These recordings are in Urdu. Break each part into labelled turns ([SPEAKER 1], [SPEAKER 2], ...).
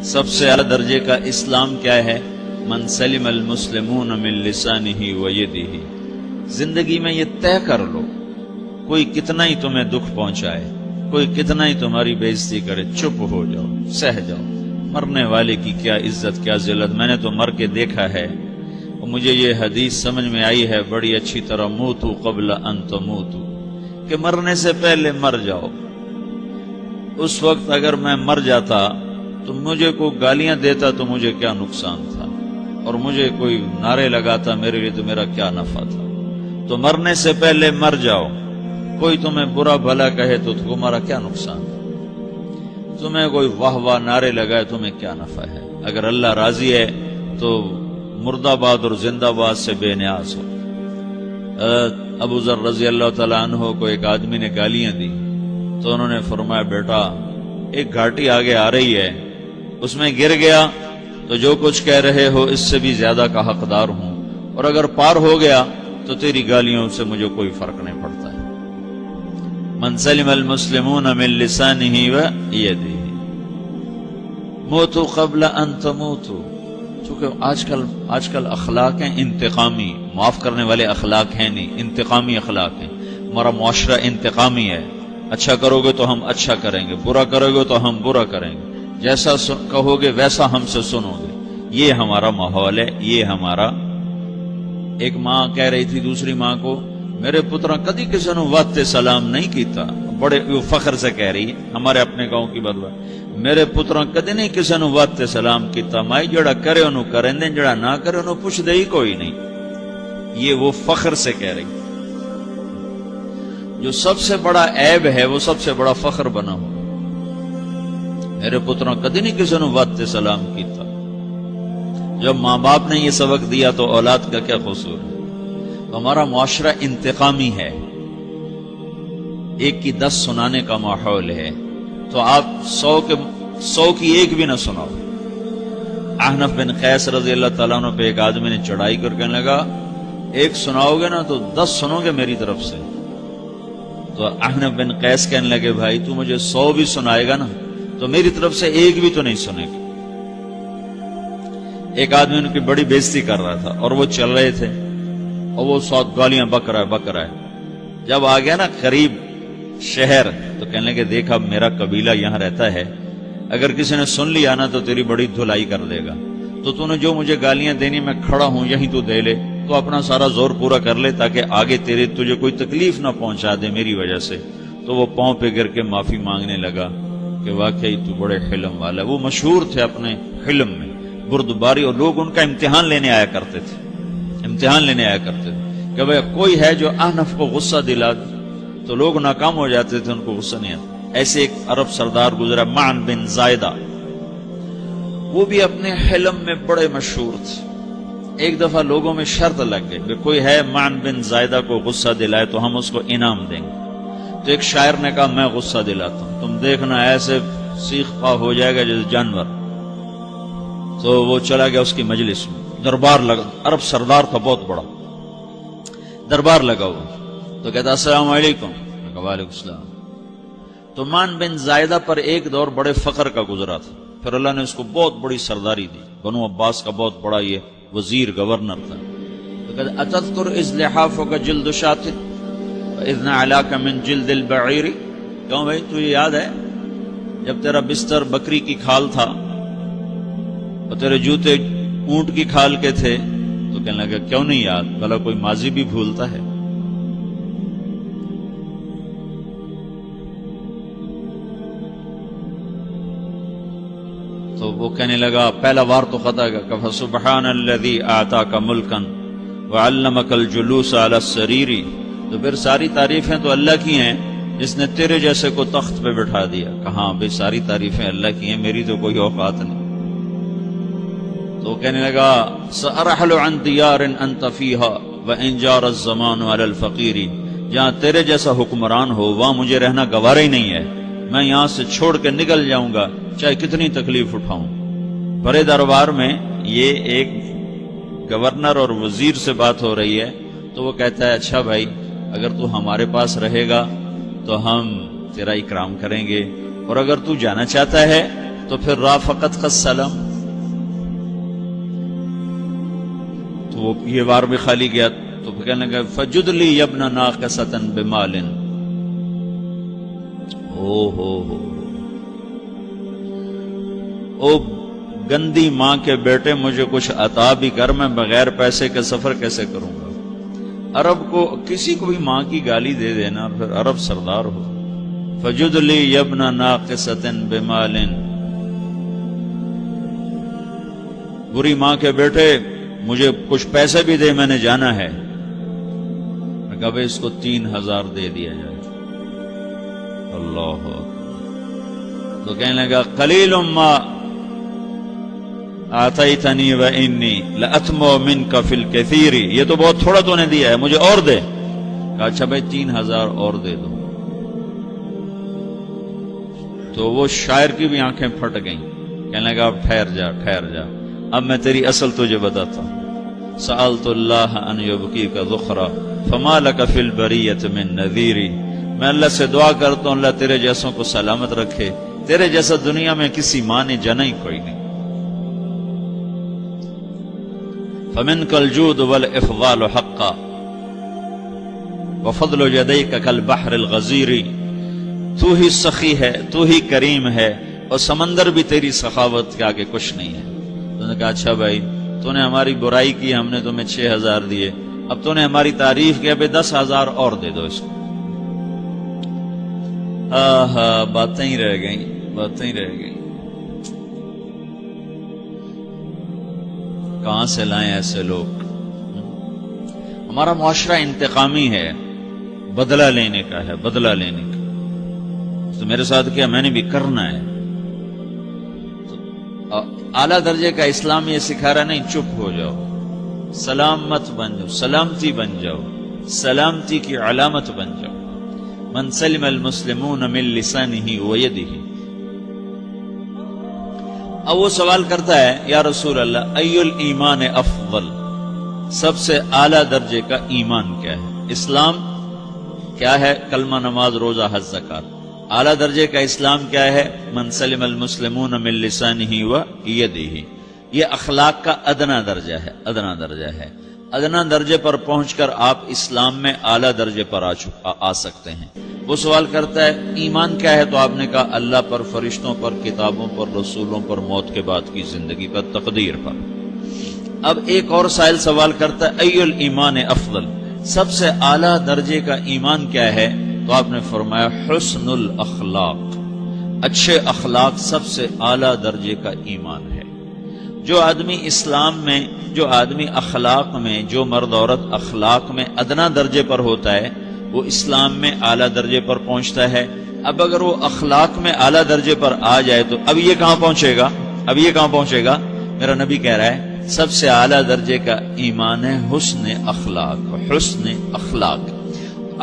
[SPEAKER 1] سب سے اعلیٰ درجے کا اسلام کیا ہے؟ من سلم المسلمون من لسانہ و یدہ۔ زندگی میں یہ طے کر لو، کوئی کتنا ہی تمہیں دکھ پہنچائے، کوئی کتنا ہی تمہاری بےعزتی کرے، چپ ہو جاؤ، سہ جاؤ۔ مرنے والے کی کیا عزت، کیا ذلت، میں نے تو مر کے دیکھا ہے، اور مجھے یہ حدیث سمجھ میں آئی ہے بڑی اچھی طرح، موتو قبل ان تموتو، کہ مرنے سے پہلے مر جاؤ۔ اس وقت اگر میں مر جاتا تو مجھے کوئی گالیاں دیتا تو مجھے کیا نقصان تھا، اور مجھے کوئی نعرے لگاتا میرے لیے تو میرا کیا نفع تھا۔ تو مرنے سے پہلے مر جاؤ، کوئی تمہیں برا بھلا کہے تو تمہارا کیا نقصان، تمہیں کوئی واہ واہ نعرے لگائے تمہیں کیا نفع ہے۔ اگر اللہ راضی ہے تو مرد آباد اور زندہ باد سے بے نیاز ہو۔ ابو ذر رضی اللہ تعالیٰ عنہ کو ایک آدمی نے گالیاں دی تو انہوں نے فرمایا، بیٹا ایک گھاٹی آگے آ رہی ہے، اس میں گر گیا تو جو کچھ کہہ رہے ہو اس سے بھی زیادہ کا حقدار ہوں، اور اگر پار ہو گیا تو تیری گالیوں سے مجھے کوئی فرق نہیں پڑتا ہے۔ من سلم المسلمون من لسانہ و یدہ موتوا قبل ان تموتوا۔ چونکہ آج کل اخلاق ہیں انتقامی، معاف کرنے والے اخلاق ہیں نہیں، انتقامی اخلاق ہیں۔ ہمارا معاشرہ انتقامی ہے، اچھا کرو گے تو ہم اچھا کریں گے، برا کرو گے تو ہم برا کریں گے، جیسا کہو گے ویسا ہم سے سنو گے۔ یہ ہمارا ماحول ہے، یہ ہمارا۔ ایک ماں کہہ رہی تھی دوسری ماں کو، میرے پترا کدی کسی نے واسطے سلام نہیں کیتا، بڑے فخر سے کہہ رہی ہے، ہمارے اپنے گاؤں کی بدوا، میرے پترا کدی نہیں کسی نے واسطے سلام کیتا، مائی جڑا کرے انہوں کریں دیں، جڑا نہ کرے انہوں پوچھ دے ہی کوئی نہیں۔ یہ وہ فخر سے کہہ رہی، جو سب سے بڑا عیب ہے وہ سب سے بڑا فخر بنا ہو۔ میرے پتروں کدی نہیں کسی نے واسطے سلام کیتا۔ جب ماں باپ نے یہ سبق دیا تو اولاد کا کیا قصور ہے؟ تو ہمارا معاشرہ انتقامی ہے، ایک کی 10 سنانے کا ماحول ہے، تو آپ 100 کی ایک بھی نہ سناؤ۔ احنف بن قیس رضی اللہ تعالیٰ عنہ پہ ایک آدمی نے چڑھائی کر کہنے لگا، ایک سناؤ گے نا تو 10 سنو گے میری طرف سے۔ تو احنف بن قیس کہنے لگے، بھائی تو مجھے 100 بھی سنائے گا نا تو میری طرف سے ایک بھی تو نہیں سنے گا۔ ایک آدمی ان کی بڑی بےزتی کر رہا تھا اور وہ چل رہے تھے اور وہ 100 گالیاں بک رہا ہے۔ جب آ گیا نا قریب شہر تو کہنے لگے، دیکھا میرا قبیلہ یہاں رہتا ہے، اگر کسی نے سن لیا نا تو تیری بڑی دھلائی کر دے گا، تو نے جو مجھے گالیاں دینی میں کھڑا ہوں یہیں تو دے لے، تو اپنا سارا زور پورا کر لے تاکہ آگے تجھے کوئی تکلیف نہ پہنچا دے میری وجہ سے۔ تو وہ پاؤں پہ گر کے معافی مانگنے لگا کہ واقعی تو بڑے حلم والا ہے۔ وہ مشہور تھے اپنے حلم میں، بردباری، اور لوگ ان کا امتحان لینے آیا کرتے تھے کہ بھئی کوئی ہے جو احنف کو غصہ دلا دے، تو لوگ ناکام ہو جاتے تھے، ان کو غصہ نہیں آتا۔ ایسے ایک عرب سردار گزرا معن بن زائدہ، وہ بھی اپنے حلم میں بڑے مشہور تھے۔ ایک دفعہ لوگوں میں شرط لگ گئی کہ کوئی ہے معن بن زائدہ کو غصہ دلائے تو ہم اس کو انعام دیں گے۔ تو ایک شاعر نے کہا، میں غصہ دلاتا ہوں، تم دیکھنا ایسے سیخ پا ہو جائے گا جیسے جانور۔ تو وہ چلا گیا اس کی مجلس میں، دربار لگا، عرب سردار تھا بہت بڑا، دربار لگا ہوا، تو کہتا السلام علیکم، میں کہا وعلیکم السلام۔ تو معن بن زائدہ پر ایک دور بڑے فخر کا گزرا تھا، پھر اللہ نے اس کو بہت بڑی سرداری دی، بنو عباس کا بہت بڑا یہ وزیر گورنر تھا۔ تو کہتا اتذکر اذ لحافک جلد شاۃ واذ نعلاک من جلد البعیر، کیوں بھائی تجھے یاد ہے جب تیرا بستر بکری کی کھال تھا اور تیرے جوتے اونٹ کی کھال کے تھے؟ تو کہنے لگا کیوں نہیں یاد، بھلا کوئی ماضی بھی بھولتا ہے؟ تو وہ کہنے لگا پہلا وار تو خطا گیا، کہ فسبحان الذی آتاک ملکا وعلمک الجلوس علی السریر۔ تو پھر ساری تعریفیں تو اللہ کی ہیں جس نے تیرے جیسے کو تخت پہ بٹھا دیا۔ کہاں بھئی ساری تعریفیں اللہ کی ہیں، میری تو کوئی اوقات نہیں۔ تو کہنے لگا سأرحل عن دیار انت فیہا وان جار الزمان علی الفقیر، جہاں تیرے جیسا حکمران ہو وہاں مجھے رہنا گوارا ہی نہیں ہے، میں یہاں سے چھوڑ کے نکل جاؤں گا چاہے کتنی تکلیف اٹھاؤں۔ بڑے دربار میں یہ ایک گورنر اور وزیر سے بات ہو رہی ہے، تو وہ کہتا ہے اچھا بھائی اگر تو ہمارے پاس رہے گا تو ہم تیرا اکرام کریں گے، اور اگر تو جانا چاہتا ہے تو پھر رافقت کا سلام، تو وہ یہ بار بھی خالی گیا تو پھر کہنے لگا فجد لی یبن ناقصۃ بمال، او گندی ماں کے بیٹے مجھے کچھ عطا بھی کر، میں بغیر پیسے کے سفر کیسے کروں گا؟ عرب کو کسی کو بھی ماں کی گالی دے دینا پھر عرب سردار ہو. فجد لی یبن ناقصۃ بمال، بری ماں کے بیٹے مجھے کچھ پیسے بھی دے، میں نے جانا ہے. میں کہا بھائی اس کو 3000 دے دیا جائے. اللہ تو کہنے لگا قلیل ما آتیتنی و انی لأطمع منک فی الکثیر، یہ تو بہت تھوڑا تو نے دیا ہے، مجھے اور دے. کہا اچھا بھائی 3000 اور دے دو. تو وہ شاعر کی بھی آنکھیں پھٹ گئیں. کہنے لگا اب ٹھہر جا ٹھہر جا، اب میں تیری اصل تجھے بتاتا ہوں. سألت اللہ ان یبکیک ذخرا فما لک فی البریۃ من نذیر، میں اللہ سے دعا کرتا ہوں اللہ تیرے جیسوں کو سلامت رکھے، تیرے جیسا دنیا میں کسی ماں نے جنا ہی کوئی نہیں. فمنک الجود والافضال حقا وفضل یدیک کالبحر الغزیر، تو ہی سخی ہے، تو ہی کریم ہے، اور سمندر بھی تیری سخاوت کے آگے کچھ نہیں ہے. تو نے کہا اچھا بھائی تو نے ہماری برائی کی، ہم نے تمہیں 6000 دیے، اب تو نے ہماری تعریف کی، اب 10,000 اور دے دو اس کو. باتیں ہی رہ گئیں، باتیں ہی رہ گئیں. کہاں سے لائیں ایسے لوگ؟ ہمارا معاشرہ انتقامی ہے، بدلہ لینے کا ہے، بدلہ لینے کا. تو میرے ساتھ کیا میں نے بھی کرنا ہے. اعلیٰ درجے کا اسلام یہ سکھا رہا نہیں چپ ہو جاؤ، سلام مت بن جاؤ، سلامتی بن جاؤ، سلامتی کی علامت بن جاؤ. من سلم المسلمون من لسانہ ویدہ. اب وہ سوال کرتا ہے یا رسول اللہ ای الایمان افضل، سب سے اعلیٰ درجے کا ایمان کیا ہے؟ اسلام کیا ہے؟ کلمہ، نماز، روزہ، حج، زکوٰۃ. اعلیٰ درجے کا اسلام کیا ہے؟ من سلم المسلمون من لسانہ ویدہ. یہ اخلاق کا ادنا درجہ ہے، ادنا درجہ ہے. ادنا درجے پر پہنچ کر آپ اسلام میں اعلیٰ درجے پر آ سکتے ہیں. وہ سوال کرتا ہے ایمان کیا ہے؟ تو آپ نے کہا اللہ پر، فرشتوں پر، کتابوں پر، رسولوں پر، موت کے بعد کی زندگی پر، تقدیر پر. اب ایک اور سائل سوال کرتا ہے ای الایمان افضل، سب سے اعلیٰ درجے کا ایمان کیا ہے؟ تو آپ نے فرمایا حسن الاخلاق، اچھے اخلاق سب سے اعلیٰ درجے کا ایمان ہے. جو آدمی اسلام میں، جو آدمی اخلاق میں، جو مرد عورت اخلاق میں ادنا درجے پر ہوتا ہے وہ اسلام میں اعلیٰ درجے پر پہنچتا ہے. اب اگر وہ اخلاق میں اعلیٰ درجے پر آ جائے تو اب یہ کہاں پہنچے گا؟ اب یہ کہاں پہنچے گا؟ میرا نبی کہہ رہا ہے سب سے اعلیٰ درجے کا ایمان ہے حسن اخلاق، حسن اخلاق.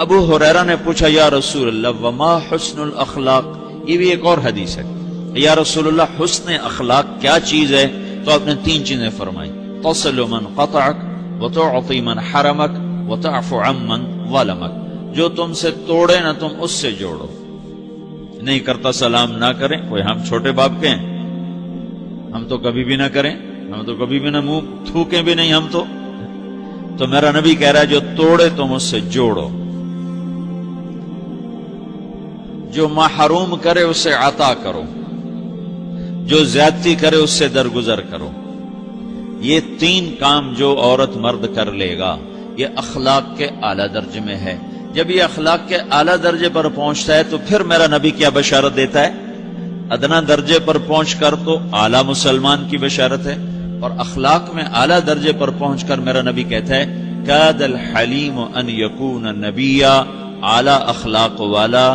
[SPEAKER 1] ابو ہریرہ نے پوچھا یا رسول اللہ وما حسن الاخلاق، یہ بھی ایک اور حدیث ہے. یا رسول اللہ حسن اخلاق کیا چیز ہے؟ تو آپ نے 3 چیزیں فرمائی، تصل من قطعک وتعطی من حرمک وتعفو عمن ظلمک. جو تم سے توڑے نہ تم اس سے جوڑو. نہیں کرتا سلام نہ کریں، کوئی ہم چھوٹے باپ کے ہیں؟ ہم تو کبھی بھی نہ کریں، ہم تو کبھی بھی نہ منہ تھوکیں بھی نہیں ہم تو میرا نبی کہہ رہا ہے جو توڑے تم اس سے جوڑو، جو محروم کرے اسے عطا کرو، جو زیادتی کرے اس سے درگزر کرو. یہ 3 کام جو عورت مرد کر لے گا یہ اخلاق کے اعلیٰ درجے میں ہے. جب یہ اخلاق کے اعلیٰ درجے پر پہنچتا ہے تو پھر میرا نبی کیا بشارت دیتا ہے؟ ادنا درجے پر پہنچ کر تو اعلیٰ مسلمان کی بشارت ہے، اور اخلاق میں اعلیٰ درجے پر پہنچ کر میرا نبی کہتا ہے کاد الحلیم ان یکون نبیا، اعلیٰ اخلاق والا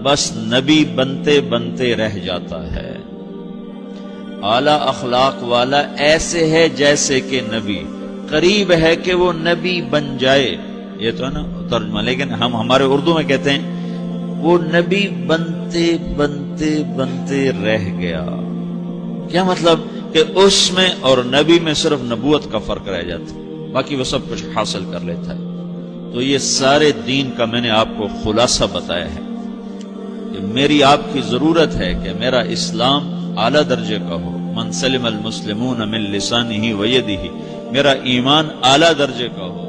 [SPEAKER 1] بس نبی بنتے بنتے رہ جاتا ہے. اعلیٰ اخلاق والا ایسے ہے جیسے کہ نبی، قریب ہے کہ وہ نبی بن جائے. یہ تو ہے نا ترجمہ، لیکن ہم ہمارے اردو میں کہتے ہیں وہ نبی بنتے بنتے بنتے رہ گیا. کیا مطلب؟ کہ اس میں اور نبی میں صرف نبوت کا فرق رہ جاتا، باقی وہ سب کچھ حاصل کر لیتا ہے. تو یہ سارے دین کا میں نے آپ کو خلاصہ بتایا ہے کہ میری آپ کی ضرورت ہے کہ میرا اسلام اعلیٰ درجے کا ہو، من سلم المسلمون من لسانہ و یدہ، میرا ایمان اعلیٰ درجے کا ہو،